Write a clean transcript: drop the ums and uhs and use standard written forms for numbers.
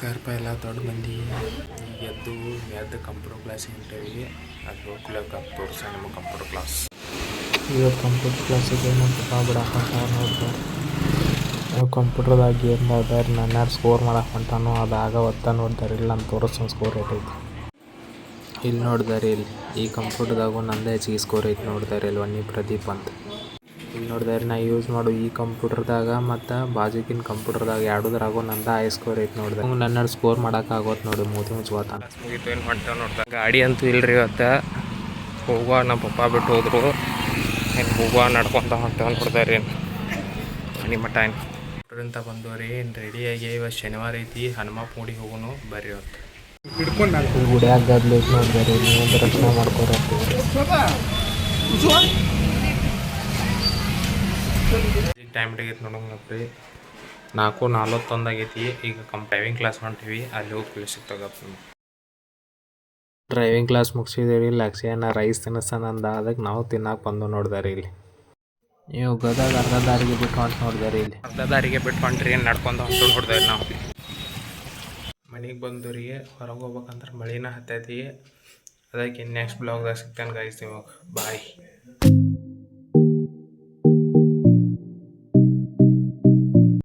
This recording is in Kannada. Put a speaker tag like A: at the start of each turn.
A: ನಮಸ್ಕಾರಪ್ಪ ಎಲ್ಲ ದೊಡ್ಡ ಮಂದಿ ಈಗ ಎದ್ದು ಕಂಪ್ಯೂಟರ್ ಕ್ಲಾಸಿಗೆ ಹೊಂಟೇವಿ. ಅದು ಹೋಗ್ಲಕ್ಕ ತೋರಿಸ ನಿಮ್ಮ ಕಂಪ್ಯೂಟರ್ ಕ್ಲಾಸ್.
B: ಇವತ್ತು ಕಂಪ್ಯೂಟರ್ ಕ್ಲಾಸಿಗೆ ನಮ್ಮ ಬಿಡಾಕೊಂಡ ನೋಡ್ದೆ. ಕಂಪ್ಯೂಟರ್ದಾಗ ಏನು ಮಾಡ್ದಾರೆ ನನ್ನ ಸ್ಕೋರ್ ಮಾಡಕ್ಕೆ ಹೊಂಟಾನು ಅದಾಗ ಒತ್ತ ನೋಡ್ದಾರೆ ಇಲ್ಲಿ ನಾನು ತೋರಿಸೋ ಸ್ಕೋರ್ ಐತೈತಿ. ಇಲ್ಲಿ ನೋಡ್ದಾರೆ ಇಲ್ಲಿ ಈ ಕಂಪ್ಯೂಟರ್ದಾಗೂ ನಂದೇ ಹೆಚ್ಚಿಗೆ ಸ್ಕೋರ್ ಐತಿ ನೋಡ್ದಾರೆ ಇಲ್ಲಿ ವನ್ನಿ ಪ್ರದೀಪ್ ಅಂತ. ಇಲ್ಲಿ ನೋಡಿದ್ರೆ ನಾ ಯೂಸ್ ಮಾಡೋ ಈ ಕಂಪ್ಯೂಟರ್ದಾಗ ಮತ್ತು ಬಾಜುಕಿನ ಕಂಪ್ಯೂಟರ್ದಾಗ ಎರಡೂದ್ರಾಗೂ ನಂದು ಹೈ ಸ್ಕೋರ್ ಐತೆ ನೋಡಿದೆ. ನನ್ನ ಸ್ಕೋರ್ ಮಾಡೋಕ್ಕಾಗೋದು ನೋಡಿ ಮೂತಿ ಮುಚ್ಕೋತಾನ.
A: ಮುಗಿತು ಏನು ಹೊಂಟೇವೆ ನೋಡ್ದೆ. ಗಾಡಿ ಅಂತೂ ಇಲ್ರಿ ಇವತ್ತು. ಹೋಗುವ ನಮ್ಮ ಪಪ್ಪ ಬಿಟ್ಟು ಹೋದ್ರು. ಏನು ಹೋಗುವ ನಡ್ಕೊತ ಹೊಂಟೇವೆ ನೋಡ್ದಾರೆ ಏನು ಮನೆ ಮಠ ಏನು ಅಂತ ಬಂದವ್ರಿ. ಏನು ರೆಡಿಯಾಗಿ ಇವತ್ತು ಶನಿವಾರ ಐತಿ. ಹನುಮಪ್ಪ ಗುಡಿಗೆ ಹೋಗೋನು ಬರ್ರಿ ಇವತ್ತು.
B: ಈ ಗುಡಿಯಾಗ ಗದ್ಲು ಐತೆ ನೋಡಿದಾರೆ ನೀವು ದರ್ಶನ ಮಾಡ್ಕೊರಿ.
A: ಈಗ ಟೈಮ್ ಆಗೈತಿ ನೋಡೋಂಗಪ್ರಿ 4:41 ಆಗೈತಿ. ಈಗ ಡ್ರೈವಿಂಗ್ ಕ್ಲಾಸ್ ಹೊಂಟಿವಿ. ಅಲ್ಲಿ ಹೋಗಿ ಕ್ಲಾಸಿಗೆ ತಗೋಪ್ಪ.
B: ಡ್ರೈವಿಂಗ್ ಕ್ಲಾಸ್ ಮುಗಿಸಿದೇವಿ. ಲಕ್ಷ್ಯನ ರೈಸ್ ತಿನ್ನಿಸ್ತಾನಂದ ಅದಕ್ಕೆ ನಾವು ತಿನ್ನಕ್ಕೆ ಬಂದು ನೋಡಿದಾರೆ ಇಲ್ಲಿ. ನೀವು ಗದಗ ಅರ್ಧ ದಾರಿಗೆ ಬಿಟ್ಟು ಹೊಂಟು ನೋಡಿದಾರೆ ಇಲ್ಲಿ.
A: ಅರ್ಧ ದಾರಿಗೆ ಬಿಟ್ಟು ಹೊಂಟ್ರಿ ಏನು ನಡ್ಕೊಂಡು ಹೊಂಟು ನೋಡಿದಾರೆ ನಾವು. ಮನೆಗೆ ಬಂದವ್ರಿಗೆ ಹೊರಗೆ ಹೋಗ್ಬೇಕಂದ್ರೆ ಮಳಿನ ಹತ್ತೈತಿ. ಅದಕ್ಕೆ ನೆಕ್ಸ್ಟ್ ಬ್ಲಾಗ್ದಾಗ ಸಿಗ್ತಾನೆ ಗಾಯ್ಸ್ ನಿಮಗೆ. ಬಾಯ್.